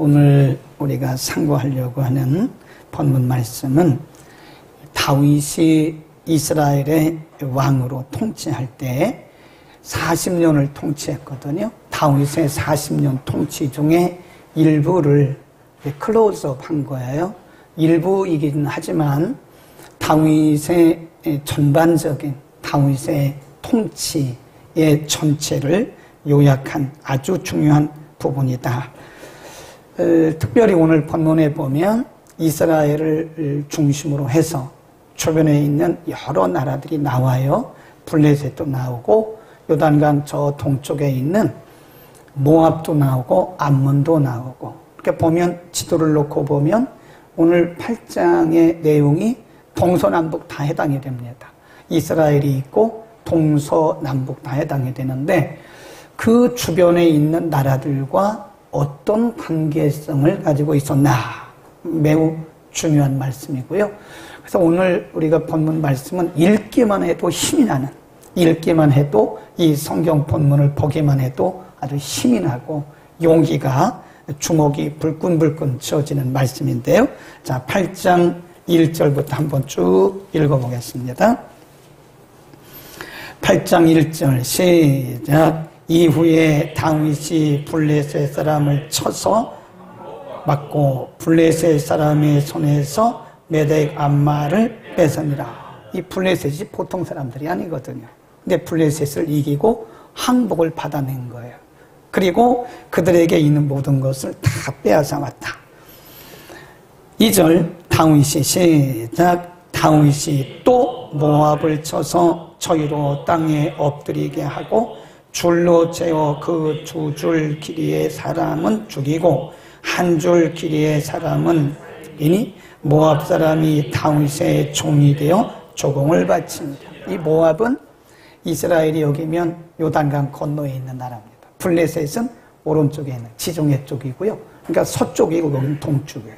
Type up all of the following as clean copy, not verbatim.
오늘 우리가 상고하려고 하는 본문 말씀은 다윗이 이스라엘의 왕으로 통치할 때 40년을 통치했거든요. 다윗의 40년 통치 중에 일부를 클로즈업 한 거예요. 일부이긴 하지만 다윗의 전반적인 다윗의 통치의 전체를 요약한 아주 중요한 부분이다. 특별히 오늘 본문에 보면 이스라엘을 중심으로 해서 주변에 있는 여러 나라들이 나와요. 블레셋도 나오고 요단강 저 동쪽에 있는 모압도 나오고 암몬도 나오고 이렇게 보면 지도를 놓고 보면 오늘 8장의 내용이 동서남북 다 해당이 됩니다. 이스라엘이 있고 동서남북 다 해당이 되는데 그 주변에 있는 나라들과 어떤 관계성을 가지고 있었나 매우 중요한 말씀이고요. 그래서 오늘 우리가 본문 말씀은 읽기만 해도 힘이 나는, 읽기만 해도 이 성경 본문을 보기만 해도 아주 힘이 나고 용기가 주먹이 불끈불끈 쥐어지는 말씀인데요. 자, 8장 1절부터 한번 쭉 읽어보겠습니다. 8장 1절 시작. 이후에 다윗이 블레셋 사람을 쳐서 맞고 블레셋 사람의 손에서 메덱 암마를 뺏으니라. 이 블레셋이 보통 사람들이 아니거든요. 근데 블레셋을 이기고 항복을 받아낸 거예요. 그리고 그들에게 있는 모든 것을 다 빼앗아 왔다. 2절 다윗이 시작. 다윗이 또 모압을 쳐서 저희로 땅에 엎드리게 하고 줄로 재어 그 두 줄 길이의 사람은 죽이고 한 줄 길이의 사람은 이니 모압 사람이 다윗의 종이 되어 조공을 바칩니다. 이 모압은 이스라엘이 여기면 요단강 건너에 있는 나라입니다. 블레셋은 오른쪽에 있는 지중해 쪽이고요. 그러니까 서쪽이고 여기는 동쪽이에요.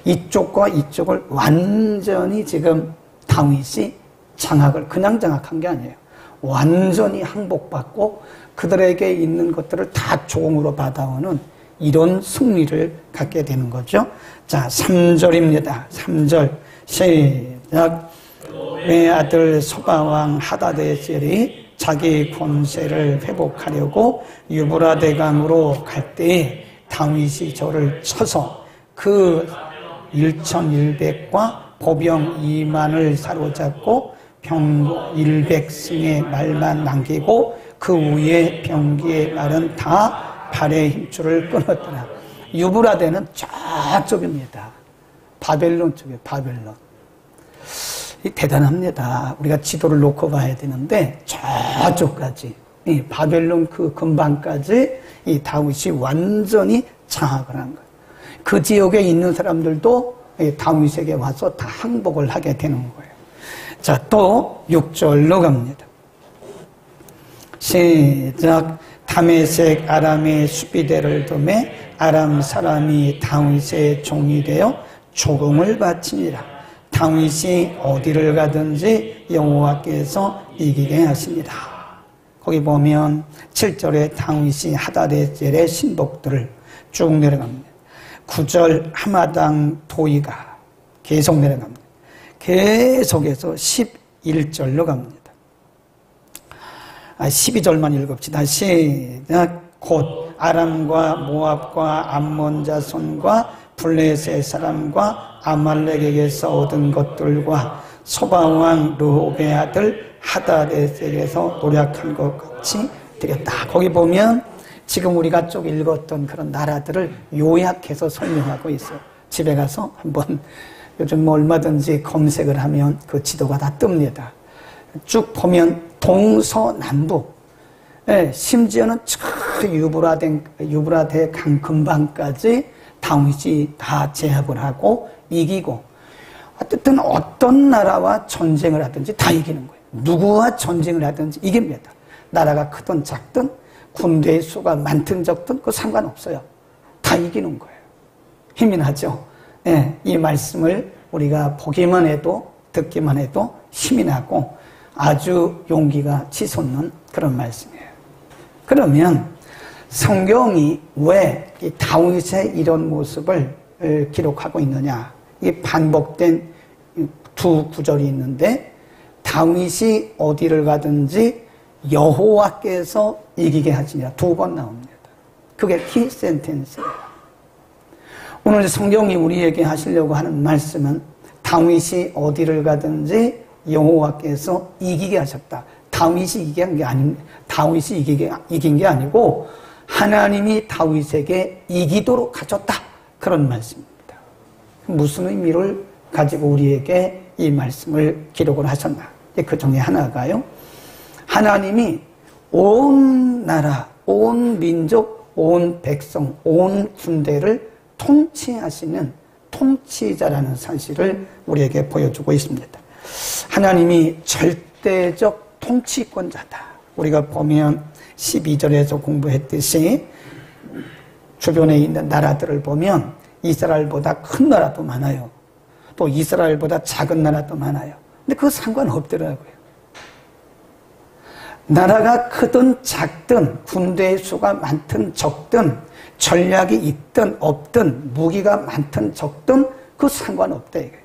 이쪽과 이쪽을 완전히 지금 다윗이 장악을 그냥 장악한 게 아니에요. 완전히 항복받고 그들에게 있는 것들을 다 종으로 받아오는 이런 승리를 갖게 되는 거죠. 자, 3절입니다. 3절 시작. 내 아들 소바왕 하다데셀이 자기 권세를 회복하려고 유브라데강으로 갈 때에 다윗이 저를 쳐서 그 1,100과 보병 2만을 사로잡고 병 100승의 말만 남기고 그 위에 병기의 말은 다 발의 힘줄을 끊었더라. 유브라데는 저쪽입니다. 바벨론 쪽이에요. 바벨론. 대단합니다. 우리가 지도를 놓고 봐야 되는데 저쪽까지 이 바벨론 그 근방까지 이 다윗이 완전히 장악을 한 거예요. 그 지역에 있는 사람들도 다윗에게 와서 다 항복을 하게 되는 거예요. 자, 또 6절로 갑니다. 시작. 다메섹 아람의 수비대를 두매 아람 사람이 다윗의 종이 되어 조공을 바치니라. 다윗이 어디를 가든지 여호와께서 이기게 하십니다. 거기 보면 7절에 다윗이 하다데셀의 신복들을 쭉 내려갑니다. 9절 하마당 도이가 계속 내려갑니다. 계속해서 11절로 갑니다. 12절만 읽읍시다. 시작. 곧 아람과 모압과 암몬 자손과 블레셋 사람과 아말렉에게서 얻은 것들과 소바왕 르홉의 아들 하다데셀에서 노력한 것 같이 드렸다. 거기 보면 지금 우리가 쭉 읽었던 그런 나라들을 요약해서 설명하고 있어요. 집에 가서 한번 요즘 뭐 얼마든지 검색을 하면 그 지도가 다 뜹니다. 쭉 보면 동서남북, 심지어는 저 유브라데 강 근방까지 다윗이 다 제압을 하고 이기고, 어쨌든 어떤 나라와 전쟁을 하든지 다 이기는 거예요. 누구와 전쟁을 하든지 이깁니다. 나라가 크든 작든 군대의 수가 많든 적든 그거 상관없어요. 다 이기는 거예요. 힘이 나죠. 이 말씀을 우리가 보기만 해도 듣기만 해도 힘이 나고 아주 용기가 치솟는 그런 말씀이에요. 그러면 성경이 왜 이 다윗의 이런 모습을 기록하고 있느냐? 이 반복된 두 구절이 있는데 다윗이 어디를 가든지 여호와께서 이기게 하시니라 두 번 나옵니다. 그게 키 센텐스예요. 오늘 성경이 우리에게 하시려고 하는 말씀은 다윗이 어디를 가든지 여호와께서 이기게 하셨다. 다윗이 이긴 게 아니고 하나님이 다윗에게 이기도록 하셨다. 그런 말씀입니다. 무슨 의미를 가지고 우리에게 이 말씀을 기록을 하셨나? 그 중에 하나가요. 하나님이 온 나라, 온 민족, 온 백성, 온 군대를 통치하시는 통치자라는 사실을 우리에게 보여주고 있습니다. 하나님이 절대적 통치권자다. 우리가 보면 12절에서 공부했듯이 주변에 있는 나라들을 보면 이스라엘보다 큰 나라도 많아요. 또 이스라엘보다 작은 나라도 많아요. 근데 그거 상관없더라고요. 나라가 크든 작든 군대의 수가 많든 적든 전략이 있든 없든 무기가 많든 적든 그거 상관없다 이거예요.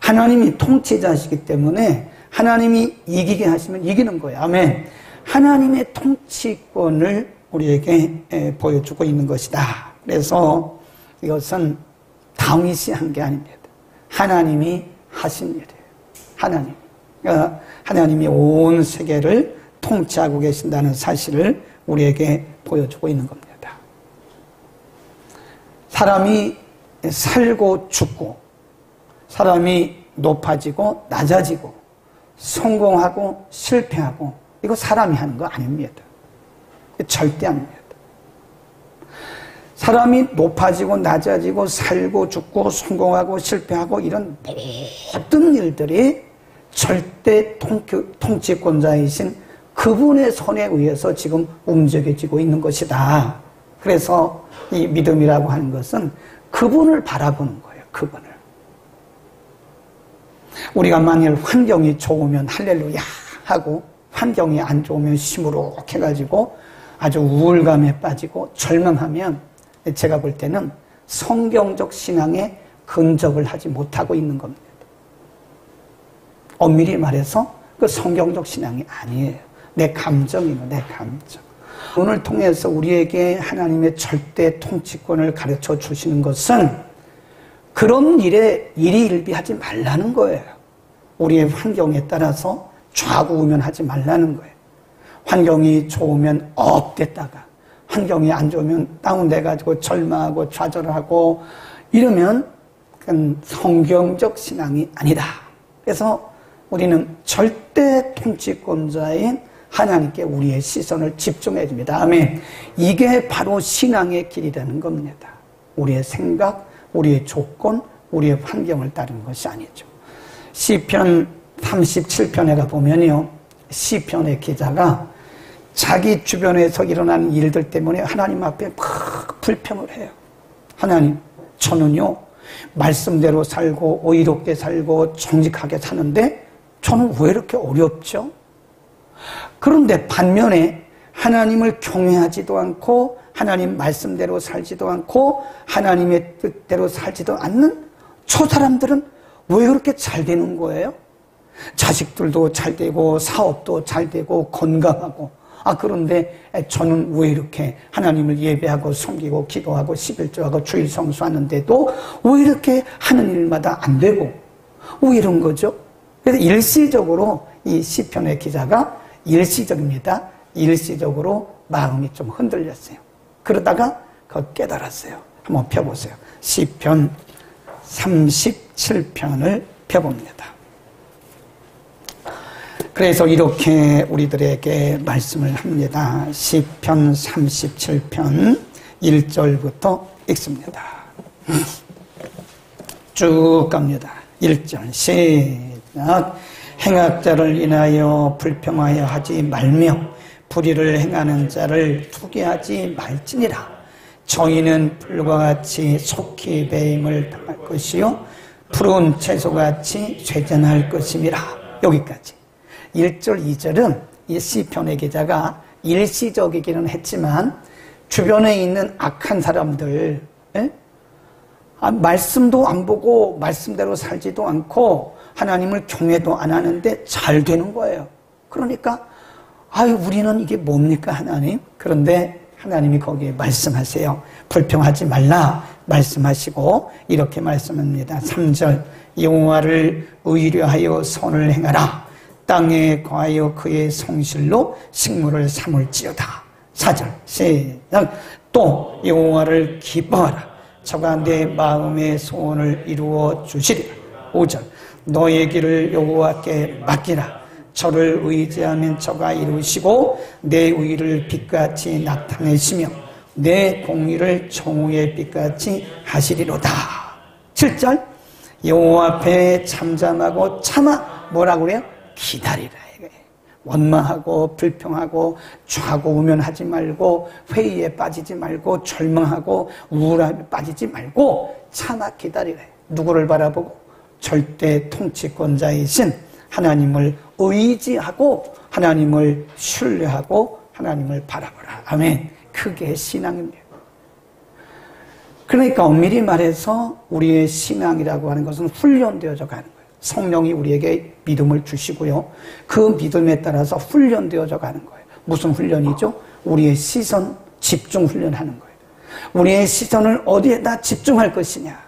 하나님이 통치자시기 때문에 하나님이 이기게 하시면 이기는 거예요. 아멘. 하나님의 통치권을 우리에게 보여주고 있는 것이다. 그래서 이것은 다윗이 한 게 아닙니다. 하나님이 하신 일이에요. 하나님. 그러니까 하나님이 온 세계를 통치하고 계신다는 사실을 우리에게 보여주고 있는 겁니다. 사람이 살고 죽고 사람이 높아지고 낮아지고 성공하고 실패하고 이거 사람이 하는 거 아닙니다. 절대 아닙니다. 사람이 높아지고 낮아지고 살고 죽고 성공하고 실패하고 이런 모든 일들이 절대 통치권자이신 그분의 손에 의해서 지금 움직여지고 있는 것이다. 그래서 이 믿음이라고 하는 것은 그분을 바라보는 거예요. 그분을. 우리가 만일 환경이 좋으면 할렐루야 하고 환경이 안 좋으면 시무룩해가지고 아주 우울감에 빠지고 절망하면 제가 볼 때는 성경적 신앙에 근접을 하지 못하고 있는 겁니다. 엄밀히 말해서 그 성경적 신앙이 아니에요. 내 감정이에요. 내 감정. 오늘 통해서 우리에게 하나님의 절대 통치권을 가르쳐 주시는 것은 그런 일에 일희일비하지 말라는 거예요. 우리의 환경에 따라서 좌우우면하지 말라는 거예요. 환경이 좋으면 업됐다가 환경이 안 좋으면 다운돼가지고 절망하고 좌절하고 이러면 그건 성경적 신앙이 아니다. 그래서 우리는 절대 통치권자인 하나님께 우리의 시선을 집중해야 됩니다. 아멘. 이게 바로 신앙의 길이라는 겁니다. 우리의 생각, 우리의 조건, 우리의 환경을 따르는 것이 아니죠. 시편 37편에 가보면요. 시편의 기자가 자기 주변에서 일어나는 일들 때문에 하나님 앞에 막 불평을 해요. 하나님, 저는요, 말씀대로 살고, 의롭게 살고, 정직하게 사는데, 저는 왜 이렇게 어렵죠? 그런데 반면에 하나님을 경외하지도 않고, 하나님 말씀대로 살지도 않고, 하나님의 뜻대로 살지도 않는 저 사람들은 왜 그렇게 잘 되는 거예요? 자식들도 잘 되고, 사업도 잘 되고, 건강하고, 그런데 저는 왜 이렇게 하나님을 예배하고 섬기고 기도하고 11조하고 주일 성수하는데도 왜 이렇게 하는 일마다 안 되고 왜 이런 거죠? 그래서 일시적으로 이 시편의 기자가 일시적입니다. 일시적으로 마음이 좀 흔들렸어요. 그러다가 그거 깨달았어요. 한번 펴보세요. 시편 37편을 펴봅니다. 그래서 이렇게 우리들에게 말씀을 합니다. 시편 37편 1절부터 읽습니다. 쭉 갑니다. 1절 시작. 행악자를 인하여 불평하여 하지 말며 불의를 행하는 자를 투기하지 말지니라. 저희는 불과 같이 속히 배임을 당할 것이요 푸른 채소같이 쇠잔할 것임이라. 여기까지. 1절, 2절은 이 시편의 기자가 일시적이기는 했지만 주변에 있는 악한 사람들, 말씀도 안 보고 말씀대로 살지도 않고 하나님을 경외도 안 하는데 잘 되는 거예요. 그러니까 우리는 이게 뭡니까 하나님? 그런데 하나님이 거기에 말씀하세요. 불평하지 말라 말씀하시고 이렇게 말씀합니다. 3절 여호와를 의뢰하여 선을 행하라. 땅에 거하여 그의 성실로 식물을 삼을지어다. 4절 시작. 또 여호와를 기뻐하라. 저가 내 마음의 소원을 이루어 주시리라. 5절 너의 길을 여호와께 맡기라. 저를 의지하면 저가 이루시고 내 의를 빛같이 나타내시며 내 공의를 정오의 빛같이 하시리로다. 7절 여호와 앞에 잠잠하고 참아 뭐라고 그래요? 기다리라. 원망하고 불평하고 좌고우면하지 말고 회의에 빠지지 말고 절망하고 우울함에 빠지지 말고 참아 기다리라. 누구를 바라보고? 절대 통치권자이신 하나님을 의지하고 하나님을 신뢰하고 하나님을 바라보라. 아멘. 그게 신앙입니다. 그러니까 엄밀히 말해서 우리의 신앙이라고 하는 것은 훈련되어져 가는 거예요. 성령이 우리에게 믿음을 주시고요. 그 믿음에 따라서 훈련되어져 가는 거예요. 무슨 훈련이죠? 우리의 시선 집중 훈련하는 거예요. 우리의 시선을 어디에다 집중할 것이냐.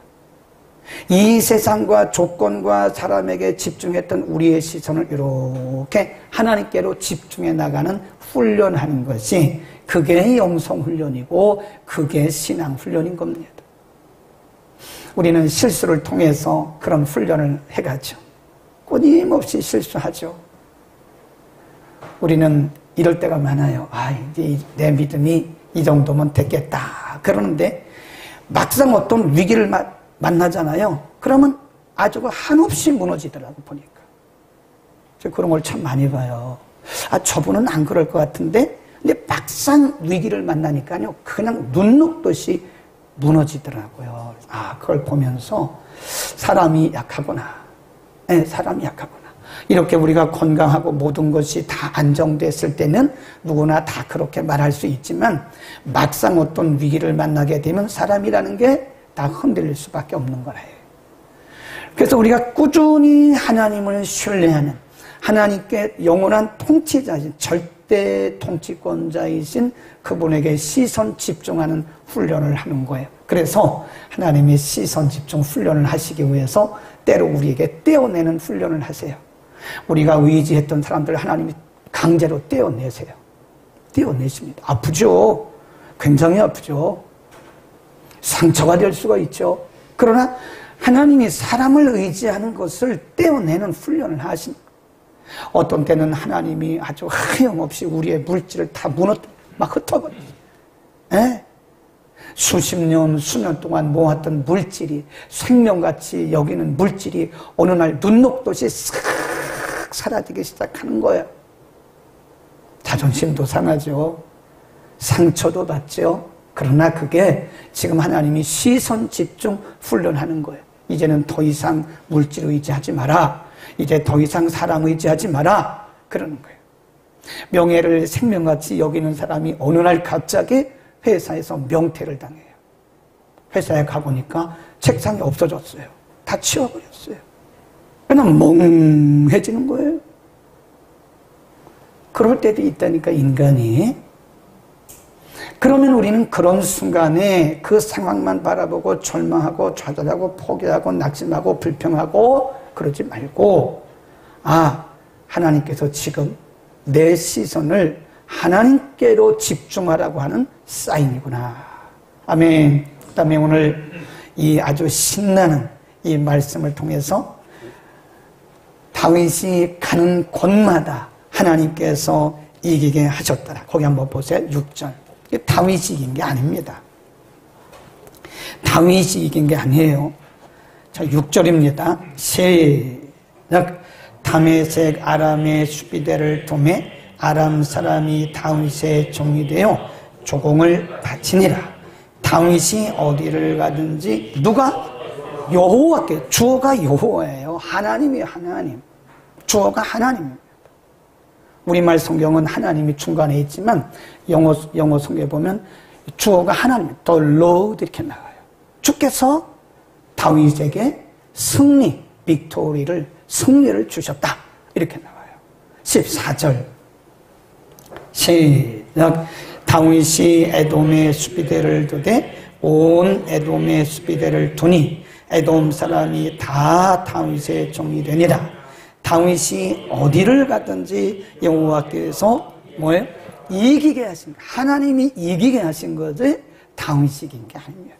이 세상과 조건과 사람에게 집중했던 우리의 시선을 이렇게 하나님께로 집중해 나가는 훈련하는 것이 그게 영성훈련이고 그게 신앙훈련인 겁니다. 우리는 실수를 통해서 그런 훈련을 해가죠. 끊임없이 실수하죠. 우리는 이럴 때가 많아요. 이제 내 믿음이 이 정도면 됐겠다. 그러는데 막상 어떤 위기를 만나잖아요. 그러면 아주 한없이 무너지더라고 보니까. 저 그런 걸 참 많이 봐요. 저분은 안 그럴 것 같은데 근데 막상 위기를 만나니까요. 그냥 눈 녹듯이 무너지더라고요. 그걸 보면서 사람이 약하구나. 사람이 약하구나. 이렇게 우리가 건강하고 모든 것이 다 안정됐을 때는 누구나 다 그렇게 말할 수 있지만 막상 어떤 위기를 만나게 되면 사람이라는 게 다 흔들릴 수밖에 없는 거예요. 그래서 우리가 꾸준히 하나님을 신뢰하는 하나님께 영원한 통치자이신 절대 통치권자이신 그분에게 시선 집중하는 훈련을 하는 거예요. 그래서 하나님이 시선 집중 훈련을 하시기 위해서 때로 우리에게 떼어내는 훈련을 하세요. 우리가 의지했던 사람들 하나님이 강제로 떼어내세요. 떼어내십니다. 아프죠? 굉장히 아프죠? 상처가 될 수가 있죠. 그러나 하나님이 사람을 의지하는 것을 떼어내는 훈련을 하십니다. 어떤 때는 하나님이 아주 하염없이 우리의 물질을 다 막 흩어버리죠. 수십 년, 수년 동안 모았던 물질이 생명같이 여기는 물질이 어느 날 눈 녹듯이 싹 사라지기 시작하는 거예요. 자존심도 상하죠. 상처도 받죠. 그러나 그게 지금 하나님이 시선 집중 훈련하는 거예요. 이제는 더 이상 물질 의지하지 마라. 이제 더 이상 사람 의지하지 마라. 그러는 거예요. 명예를 생명같이 여기는 사람이 어느 날 갑자기 회사에서 명퇴를 당해요. 회사에 가보니까 책상이 없어졌어요. 다 치워버렸어요. 그냥 멍해지는 거예요. 그럴 때도 있다니까 인간이. 그러면 우리는 그런 순간에 그 상황만 바라보고 절망하고 좌절하고 포기하고 낙심하고 불평하고 그러지 말고 하나님께서 지금 내 시선을 하나님께로 집중하라고 하는 사인이구나. 아멘. 그 다음에 오늘 이 아주 신나는 이 말씀을 통해서 다윗이 가는 곳마다 하나님께서 이기게 하셨더라. 거기 한번 보세요. 6절. 다윗이 이긴 게 아닙니다. 다윗이 이긴 게 아니에요. 자, 6절입니다. 시작. 다메섹 아람의 수비대를 도매 아람 사람이 다윗의 종이 되어 조공을 바치니라. 다윗이 어디를 가든지 누가? 여호와께. 주어가 여호와예요. 하나님이에요. 하나님. 주어가 하나님입니다. 우리말 성경은 하나님이 중간에 있지만 영어 성경에 보면 주어가 하나님, the Lord 이렇게 나와요. 주께서 다윗에게 승리를 주셨다. 이렇게 나와요. 14절 시작. 다윗이 에돔의 수비대를 두되 온 에돔의 수비대를 두니 에돔 사람이 다 다윗의 종이 되니라. 다윗이 어디를 가든지 여호와께서 뭐예요? 이기게 하신 거. 하나님이 이기게 하신 거지 다윗이 이긴 게 아닙니다.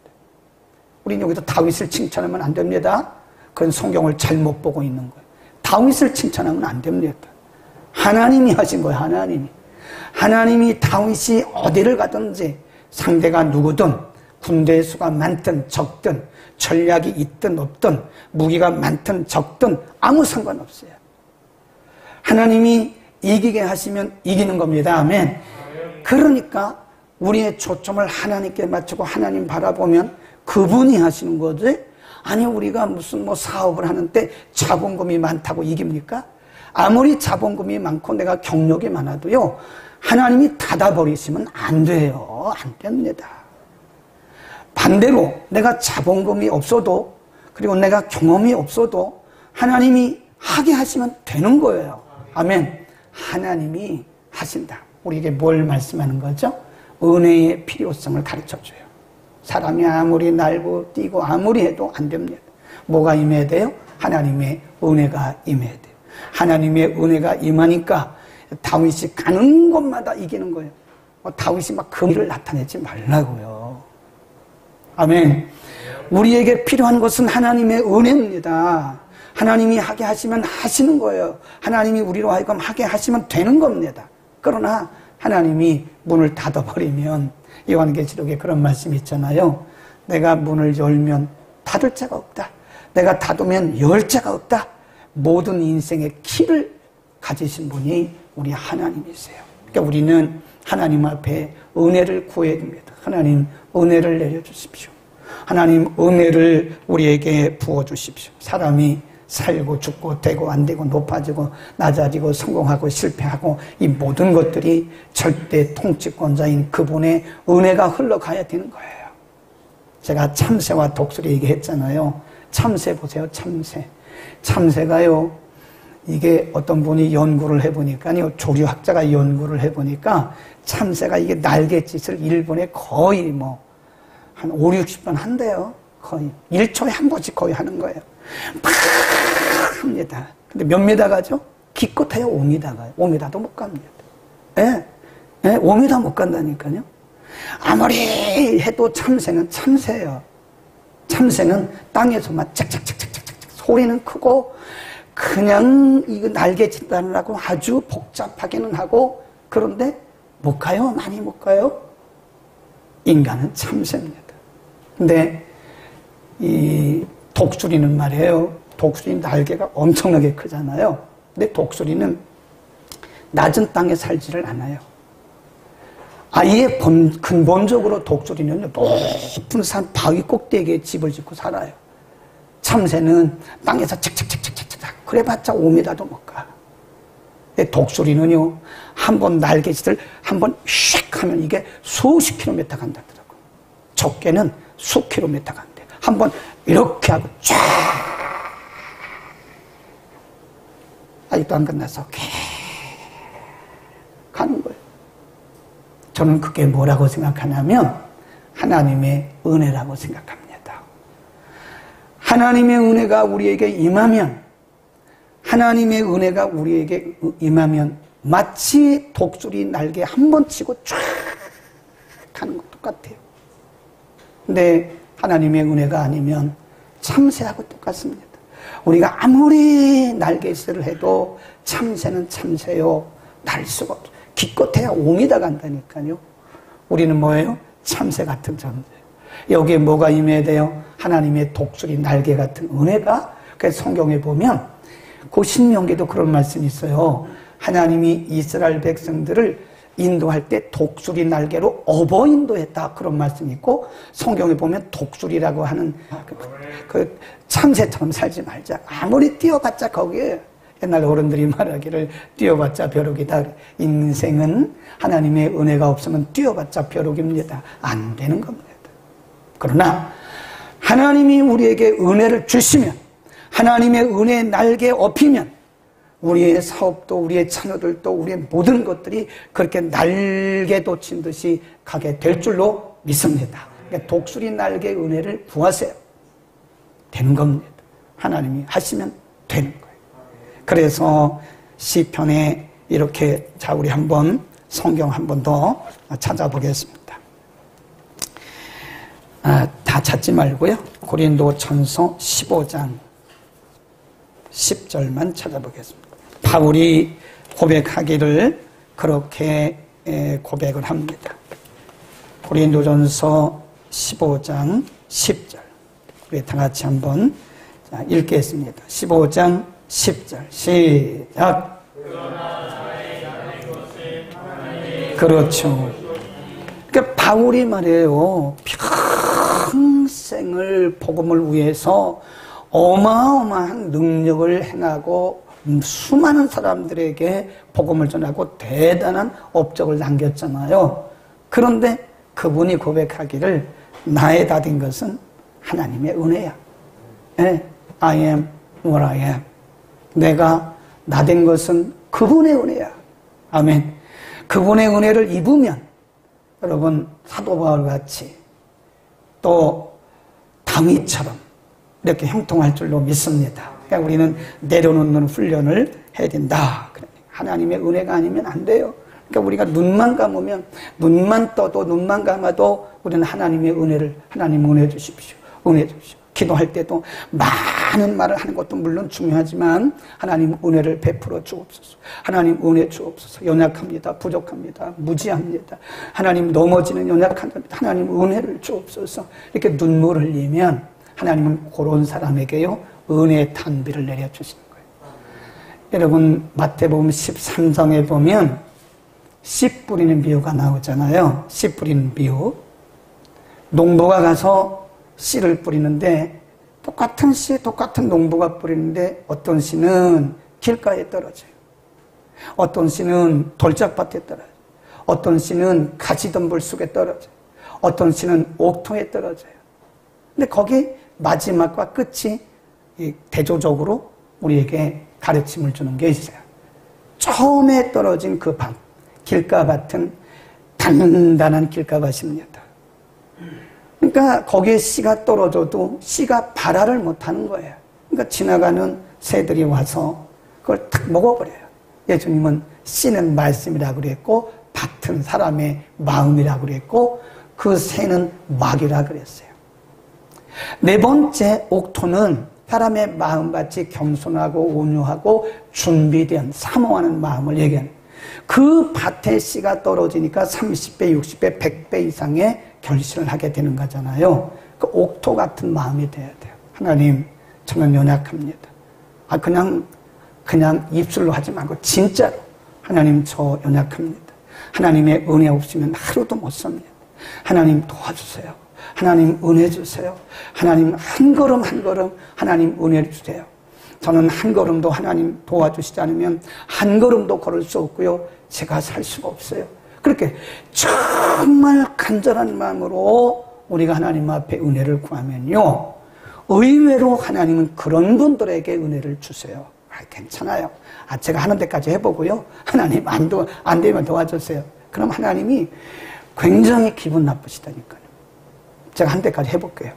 우리는 여기서 다윗을 칭찬하면 안 됩니다. 그건 성경을 잘못 보고 있는 거예요. 다윗을 칭찬하면 안 됩니다. 하나님이 하신 거예요. 하나님이 다윗이 어디를 가든지 상대가 누구든 군대 수가 많든 적든 전략이 있든 없든 무기가 많든 적든 아무 상관없어요. 하나님이 이기게 하시면 이기는 겁니다. 아멘. 그러니까 우리의 초점을 하나님께 맞추고 하나님 바라보면 그분이 하시는 거지. 아니 우리가 무슨 사업을 하는데 자본금이 많다고 이깁니까? 아무리 자본금이 많고 내가 경력이 많아도요, 하나님이 닫아버리시면 안 돼요. 안 됩니다. 반대로 내가 자본금이 없어도 그리고 내가 경험이 없어도 하나님이 하게 하시면 되는 거예요. 아멘. 하나님이 하신다. 우리에게 뭘 말씀하는 거죠? 은혜의 필요성을 가르쳐줘요. 사람이 아무리 날고 뛰고 아무리 해도 안 됩니다. 뭐가 임해야 돼요? 하나님의 은혜가 임해야 돼요. 하나님의 은혜가 임하니까 다윗이 가는 곳마다 이기는 거예요. 다윗이 막 금의를 나타내지 말라고요. 아멘. 우리에게 필요한 것은 하나님의 은혜입니다. 하나님이 하게 하시면 하시는 거예요. 하나님이 우리로 하여금 하게 하시면 되는 겁니다. 그러나 하나님이 문을 닫아버리면 요한계시록에 그런 말씀이 있잖아요. 내가 문을 열면 닫을 자가 없다. 내가 닫으면 열 자가 없다. 모든 인생의 키를 가지신 분이 우리 하나님이세요. 그러니까 우리는 하나님 앞에 은혜를 구해야 됩니다. 하나님 은혜를 내려주십시오. 하나님 은혜를 우리에게 부어주십시오. 사람이 살고 죽고 되고 안 되고 높아지고 낮아지고 성공하고 실패하고 이 모든 것들이 절대 통치권자인 그분의 은혜가 흘러가야 되는 거예요. 제가 참새와 독수리 얘기했잖아요. 참새 보세요. 참새가요, 이게 어떤 분이 연구를 해보니까요, 조류학자가 연구를 해보니까 참새가 이게 날갯짓을 1분에 거의 한 5, 60번 한대요. 거의 1초에 한 번씩 거의 하는 거예요. 막 합니다. 근데 몇 미터 가죠? 기껏해야 5m 가요. 5m도 못 갑니다. 예, 5m 못 간다니까요. 아무리 해도 참새는 참새예요. 참새는 땅에서만 짝짝짝짝짝짝 소리는 크고 그냥 이거 날개짓하느라고 아주 복잡하게는 하고, 그런데 못 가요. 많이 못 가요. 인간은 참새입니다. 근데 이 독수리는 말이에요. 독수리 날개가 엄청나게 크잖아요. 근데 독수리는 낮은 땅에 살지를 않아요. 아예 근본적으로 독수리는 높은 산 바위 꼭대기에 집을 짓고 살아요. 참새는 땅에서 착착착착착착 그래봤자 5m도 못 가. 근데 독수리는요, 한번 날개짓을 한번 슉 하면 이게 수십 킬로미터 간다더라고. 적게는 수 킬로미터 간대. 한번 이렇게 하고 쫙 아직도 안 끝나서 계속 가는 거예요. 저는 그게 뭐라고 생각하냐면 하나님의 은혜라고 생각합니다. 하나님의 은혜가 우리에게 임하면, 하나님의 은혜가 우리에게 임하면 마치 독수리 날개 한 번 치고 쫙 가는 것 똑같아요. 근데 하나님의 은혜가 아니면 참새하고 똑같습니다. 우리가 아무리 날개짓을 해도 참새는 참새요, 날 수가 없어요. 기껏해야 5m 간다니까요. 우리는 뭐예요? 참새 같은 존재. 여기에 뭐가 임해야 돼요? 하나님의 독수리 날개 같은 은혜가. 그래서 성경에 보면 그 신명기도 그런 말씀이 있어요. 하나님이 이스라엘 백성들을 인도할 때 독수리 날개로 업어 인도했다, 그런 말씀이 있고, 성경에 보면 독수리라고 하는 그 참새처럼 살지 말자. 아무리 뛰어봤자 거기에 옛날 어른들이 말하기를 뛰어봤자 벼룩이다. 인생은 하나님의 은혜가 없으면 뛰어봤자 벼룩입니다. 안 되는 겁니다. 그러나 하나님이 우리에게 은혜를 주시면, 하나님의 은혜의 날개에 업히면 우리의 사업도, 우리의 자녀들도, 우리의 모든 것들이 그렇게 날개 돋친 듯이 가게 될 줄로 믿습니다. 그러니까 독수리 날개 은혜를 구하세요. 되는 겁니다. 하나님이 하시면 되는 거예요. 그래서 시편에 이렇게, 자, 우리 한번 성경 한 번 더 찾아보겠습니다. 다 찾지 말고요. 고린도전서 15장 10절만 찾아보겠습니다. 바울이 고백하기를 그렇게 고백을 합니다. 고린도전서 15장 10절. 우리 다 같이 한번 읽겠습니다. 15장 10절 시작. 그렇죠. 그러니까 바울이 말해요. 평생을 복음을 위해서 어마어마한 능력을 행하고 수많은 사람들에게 복음을 전하고 대단한 업적을 남겼잖아요. 그런데 그분이 고백하기를 나의 다 된 것은 하나님의 은혜야. I am what I am. 내가 나 된 것은 그분의 은혜야. 아멘. 그분의 은혜를 입으면 여러분 사도 바울같이 또 다윗처럼 이렇게 형통할 줄로 믿습니다. 그러니까 우리는 내려놓는 훈련을 해야 된다. 하나님의 은혜가 아니면 안 돼요. 그러니까 우리가 눈만 감으면, 눈만 떠도, 눈만 감아도 우리는 하나님의 은혜를, 하나님 은혜 주십시오. 은혜 주십시오. 기도할 때도 많은 말을 하는 것도 물론 중요하지만 하나님 은혜를 베풀어 주옵소서. 하나님 은혜 주옵소서. 연약합니다. 부족합니다. 무지합니다. 하나님 넘어지는 연약합니다. 하나님 은혜를 주옵소서. 이렇게 눈물을 흘리면 하나님은 그런 사람에게요 은혜의 단비를 내려주시는 거예요. 여러분 마태복음 13장에 보면 씨 뿌리는 비유가 나오잖아요. 씨 뿌리는 비유. 농부가 가서 씨를 뿌리는데 똑같은 씨, 똑같은 농부가 뿌리는데 어떤 씨는 길가에 떨어져요. 어떤 씨는 돌짝밭에 떨어져요. 어떤 씨는 가지덤불 속에 떨어져요. 어떤 씨는 옥토에 떨어져요. 근데 거기 마지막과 끝이 대조적으로 우리에게 가르침을 주는 게 있어요. 처음에 떨어진 그 밭, 길가밭은 단단한 길가밭입니다. 그러니까 거기에 씨가 떨어져도 씨가 발화를 못하는 거예요. 그러니까 지나가는 새들이 와서 그걸 탁 먹어버려요. 예수님은 씨는 말씀이라고 그랬고 밭은 사람의 마음이라고 그랬고 그 새는 마귀라고 그랬어요. 네 번째 옥토는 사람의 마음같이 겸손하고 온유하고 준비된 사모하는 마음을 얘기하는 그 밭에 씨가 떨어지니까 30배, 60배, 100배 이상의 결실을 하게 되는 거잖아요. 그 옥토 같은 마음이 돼야 돼요. 하나님, 저는 연약합니다. 그냥 입술로 하지 말고 진짜로 하나님 저 연약합니다. 하나님의 은혜 없으면 하루도 못 삽니다. 하나님 도와주세요. 하나님 은혜 주세요. 하나님 한 걸음 한 걸음 하나님 은혜를 주세요. 저는 한 걸음도 하나님 도와주시지 않으면 한 걸음도 걸을 수 없고요. 제가 살 수가 없어요. 그렇게 정말 간절한 마음으로 우리가 하나님 앞에 은혜를 구하면요. 의외로 하나님은 그런 분들에게 은혜를 주세요. 괜찮아요. 제가 하는 데까지 해보고요. 하나님 안 되면 도와주세요. 그럼 하나님이 굉장히 기분 나쁘시다니까요. 제가 한 데까지 해볼게요.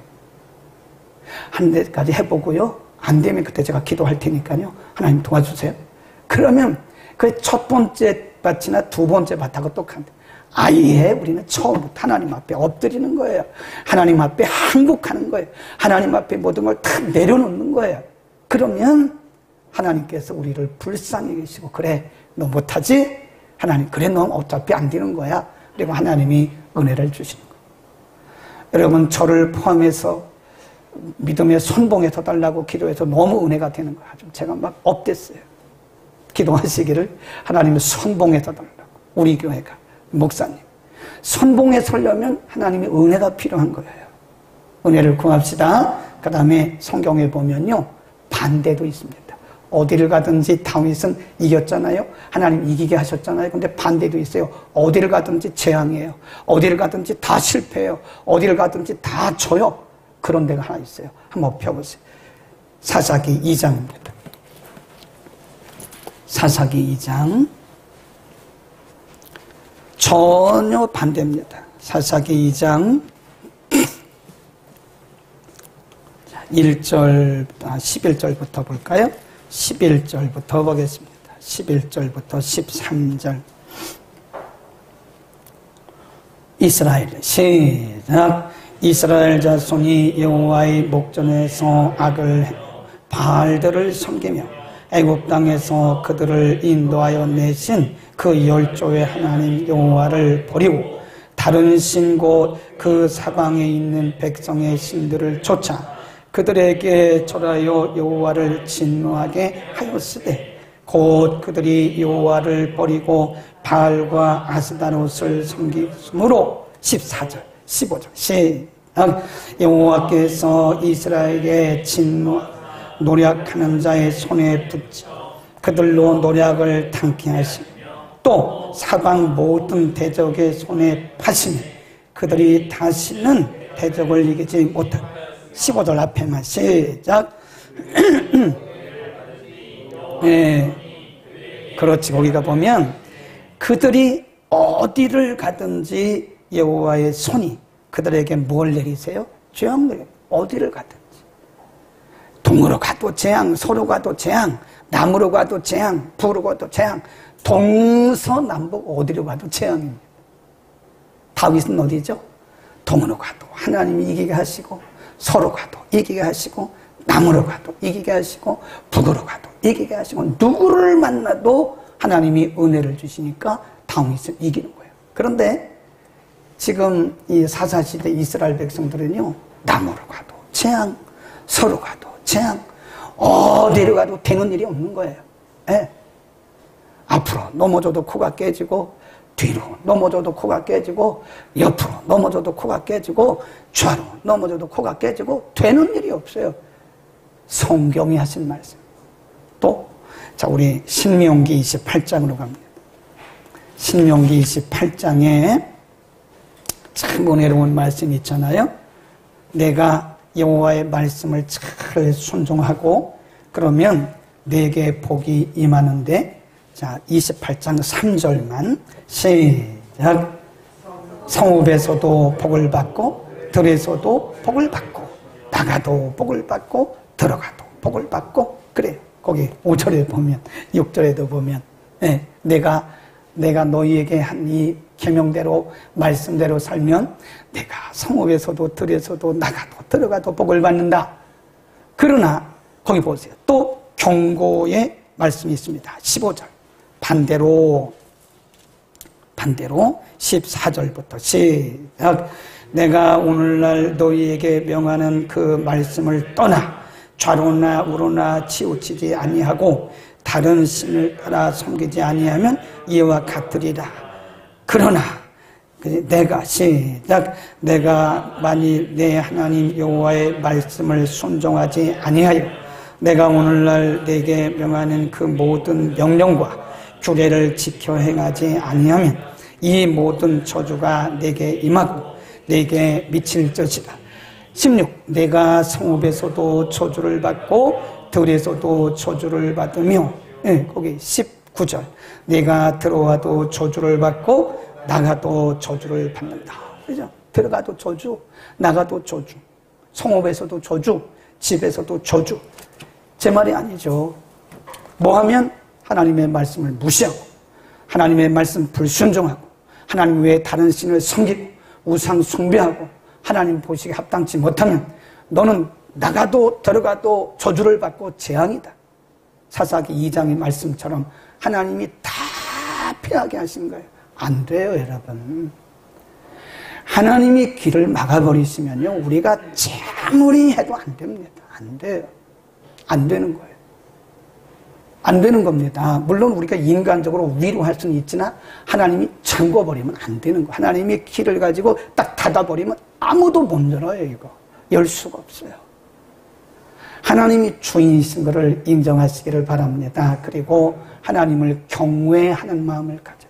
한 데까지 해보고요. 안 되면 그때 제가 기도할 테니까요. 하나님 도와주세요. 그러면 그 첫 번째 밭이나 두 번째 밭하고 똑같은데 아예 우리는 처음부터 하나님 앞에 엎드리는 거예요. 하나님 앞에 항복하는 거예요. 하나님 앞에 모든 걸 다 내려놓는 거예요. 그러면 하나님께서 우리를 불쌍히 계시고 그래 너 못하지? 하나님 그래 너 어차피 안 되는 거야. 그리고 하나님이 은혜를 주시는 거예요. 여러분 저를 포함해서 믿음의 선봉에 서달라고 기도해서 너무 은혜가 되는 거야. 좀 제가 막 업됐어요. 기도하시기를 하나님의 선봉에 서달라고. 우리 교회가 목사님 선봉에 서려면 하나님의 은혜가 필요한 거예요. 은혜를 구합시다. 그 다음에 성경에 보면요 반대도 있습니다. 어디를 가든지 다윗은 이겼잖아요. 하나님 이기게 하셨잖아요. 근데 반대도 있어요. 어디를 가든지 재앙이에요. 어디를 가든지 다 실패해요. 어디를 가든지 다 져요. 그런 데가 하나 있어요. 한번 펴보세요. 사사기 2장입니다. 사사기 2장. 전혀 반대입니다. 사사기 2장 11절부터 볼까요? 11절부터 보겠습니다. 11절부터 13절. 이스라엘 시작. 이스라엘 자손이 여호와의 목전에서 악을 바알들을 섬기며 애굽 땅에서 그들을 인도하여 내신 그 열조의 하나님 여호와를 버리고 다른 신 곧 그 사방에 있는 백성의 신들을 쫓아 그들에게 절하여 여호와를 진노하게 하였으되 곧 그들이 여호와를 버리고 바알과 아스다롯을 섬기므로 14절 15절 시작. 여호와께서 이스라엘에게 노략하는 자의 손에 붙여 그들로 노략을 당케 하시며 또 사방 모든 대적의 손에 파시니 그들이 다시는 대적을 이기지 못하고 15절 앞에만 시작. 네, 그렇지. 거기가 보면 그들이 어디를 가든지 여호와의 손이 그들에게 뭘 내리세요? 재앙 내려. 어디를 가든지. 동으로 가도 재앙, 서로 가도 재앙, 남으로 가도 재앙, 북으로 가도 재앙, 동서남북 어디로 가도 재앙입니다. 다윗은 어디죠? 동으로 가도 하나님이 이기게 하시고 서로 가도 이기게 하시고 남으로 가도 이기게 하시고 북으로 가도 이기게 하시고 누구를 만나도 하나님이 은혜를 주시니까 다윗은 이기는 거예요. 그런데 지금 이 사사시대 이스라엘 백성들은요, 남으로 가도 재앙, 서로 가도 재앙, 어디로 가도 되는 일이 없는 거예요. 네. 앞으로 넘어져도 코가 깨지고 뒤로 넘어져도 코가 깨지고 옆으로 넘어져도 코가 깨지고 좌로 넘어져도 코가 깨지고 되는 일이 없어요. 성경이 하신 말씀. 또 자, 우리 신명기 28장으로 갑니다. 신명기 28장에 참 은혜로운 말씀이 있잖아요. 내가 여호와의 말씀을 잘 순종하고 그러면 내게 복이 임하는데, 자, 28장 3절만 시작. 성읍에서도 복을 받고 들에서도 복을 받고 나가도 복을 받고 들어가도 복을 받고. 그래, 거기 5절에 보면 6절에도 보면 네, 내가 너희에게 한 이 계명대로 말씀대로 살면 내가 성읍에서도 들에서도 나가도 들어가도 복을 받는다. 그러나 거기 보세요. 또 경고의 말씀이 있습니다. 15절. 반대로 14절부터 시작. 내가 오늘날 너희에게 명하는 그 말씀을 떠나 좌로나 우로나 치우치지 아니하고 다른 신을 따라 섬기지 아니하면 이와 같으리라. 그러나 내가 시작. 내가 만일 내 하나님 여호와의 말씀을 순종하지 아니하여 내가 오늘날 내게 명하는 그 모든 명령과 규례를 지켜 행하지 아니하면 이 모든 저주가 내게 임하고 내게 미칠 것이다. 16. 내가 성읍에서도 저주를 받고 들에서도 저주를 받으며, 네, 거기 19절. 내가 들어와도 저주를 받고 나가도 저주를 받는다. 그죠? 들어가도 저주, 나가도 저주, 성읍에서도 저주, 집에서도 저주. 제 말이 아니죠. 뭐 하면 하나님의 말씀을 무시하고 하나님의 말씀 불순종하고 하나님 외에 다른 신을 섬기고 우상 숭배하고 하나님 보시기에 합당치 못하면 너는 나가도 들어가도 저주를 받고 재앙이다. 사사기 2장의 말씀처럼 하나님이 다 피하게 하신 거예요. 안 돼요, 여러분. 하나님이 길을 막아버리시면요, 우리가 아무리 해도 안 됩니다. 안 돼요. 안 되는 거예요. 안 되는 겁니다. 물론 우리가 인간적으로 위로할 수는 있지만 하나님이 잠궈버리면 안 되는 거예요. 하나님이 길을 가지고 딱 닫아버리면 아무도 못 열어요. 이거 열 수가 없어요. 하나님이 주인이신 것을 인정하시기를 바랍니다. 그리고 하나님을 경외하는 마음을 가져.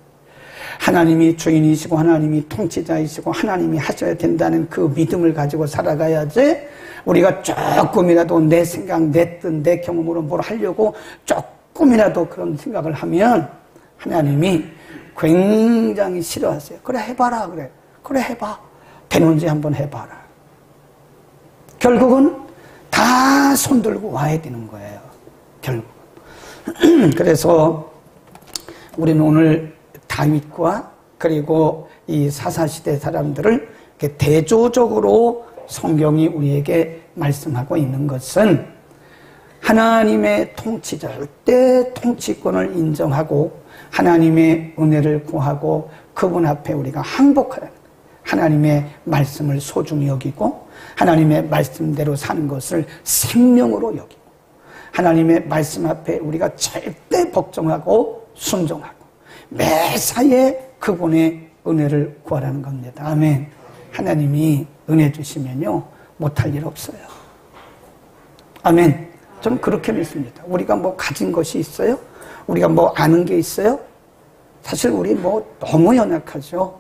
하나님이 주인이시고 하나님이 통치자이시고 하나님이 하셔야 된다는 그 믿음을 가지고 살아가야지, 우리가 조금이라도 내 생각, 내 뜻, 내 경험으로 뭘 하려고 조금이라도 그런 생각을 하면 하나님이 굉장히 싫어하세요. 그래 해봐라. 그래 해봐. 되는지 한번 해봐라. 결국은 다 손들고 와야 되는 거예요. 결국은. 그래서 우리는 오늘 다윗과 그리고 이 사사시대 사람들을 이렇게 대조적으로 성경이 우리에게 말씀하고 있는 것은 하나님의 통치, 절대 통치권을 인정하고 하나님의 은혜를 구하고 그분 앞에 우리가 항복하라는, 하나님의 말씀을 소중히 여기고 하나님의 말씀대로 사는 것을 생명으로 여기고 하나님의 말씀 앞에 우리가 절대 복종하고 순종하고 매사에 그분의 은혜를 구하라는 겁니다. 아멘. 하나님이 은혜 주시면요 못할 일 없어요. 아멘. 저는 그렇게 믿습니다. 우리가 뭐 가진 것이 있어요? 우리가 뭐 아는 게 있어요? 사실 우리 뭐 너무 연약하죠.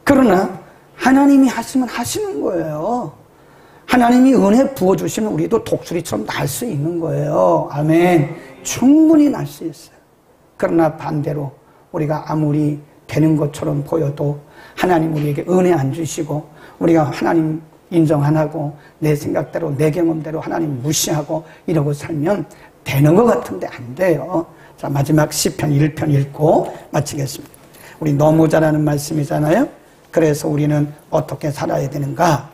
그러나 하나님이 하시면 하시는 거예요. 하나님이 은혜 부어주시면 우리도 독수리처럼 날 수 있는 거예요. 아멘. 충분히 날 수 있어요. 그러나 반대로 우리가 아무리 되는 것처럼 보여도 하나님 우리에게 은혜 안 주시고 우리가 하나님 인정 안 하고 내 생각대로 내 경험대로 하나님 무시하고 이러고 살면 되는 것 같은데 안 돼요. 자, 마지막 시편 1편 읽고 마치겠습니다. 우리 너무 잘 아는 말씀이잖아요. 그래서 우리는 어떻게 살아야 되는가?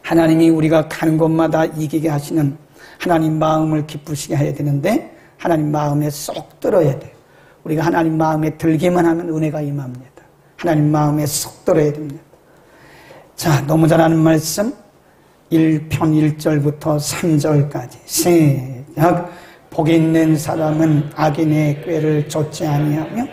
하나님이 우리가 가는 곳마다 이기게 하시는 하나님 마음을 기쁘시게 해야 되는데 하나님 마음에 쏙 들어야 돼요. 우리가 하나님 마음에 들기만 하면 은혜가 임합니다. 하나님 마음에 쏙 들어야 됩니다. 자, 너무 잘 아는 말씀 1편 1절부터 3절까지 시작. 복이 있는 사람은 악인의 꾀를 좇지 아니하며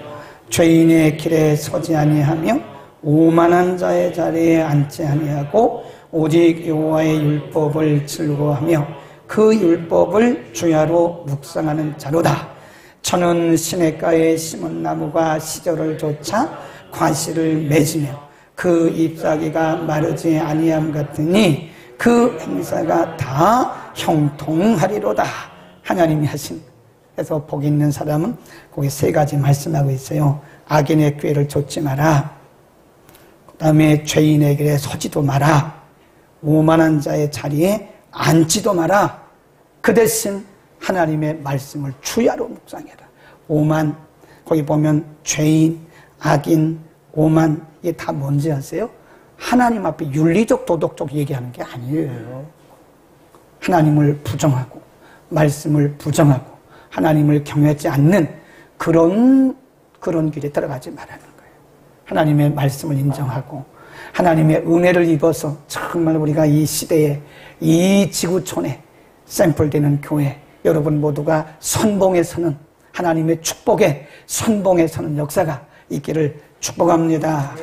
죄인의 길에 서지 아니하며 오만한 자의 자리에 앉지 아니하고 오직 여호와의 율법을 즐거워하며 그 율법을 주야로 묵상하는 자로다. 저는 시냇가에 심은 나무가 시절을 좇아 과실을 맺으며 그 잎사귀가 마르지 아니함 같으니 그 행사가 다 형통하리로다. 하나님이 하신. 그래서 복 있는 사람은 거기 세 가지 말씀하고 있어요. 악인의 꾀를 좇지 마라. 그 다음에 죄인의 길에 서지도 마라. 오만한 자의 자리에 앉지도 마라. 그 대신 하나님의 말씀을 주야로 묵상해라. 오만, 거기 보면 죄인, 악인, 오만, 이게 다 뭔지 아세요? 하나님 앞에 윤리적 도덕적 얘기하는 게 아니에요. 하나님을 부정하고 말씀을 부정하고 하나님을 경외하지 않는 그런 길에 들어가지 말라는 거예요. 하나님의 말씀을 인정하고 하나님의 은혜를 입어서 정말 우리가 이 시대에 이 지구촌에 샘플되는 교회 여러분 모두가 선봉에 서는 하나님의 축복에 선봉에 서는 역사가 있기를 축복합니다.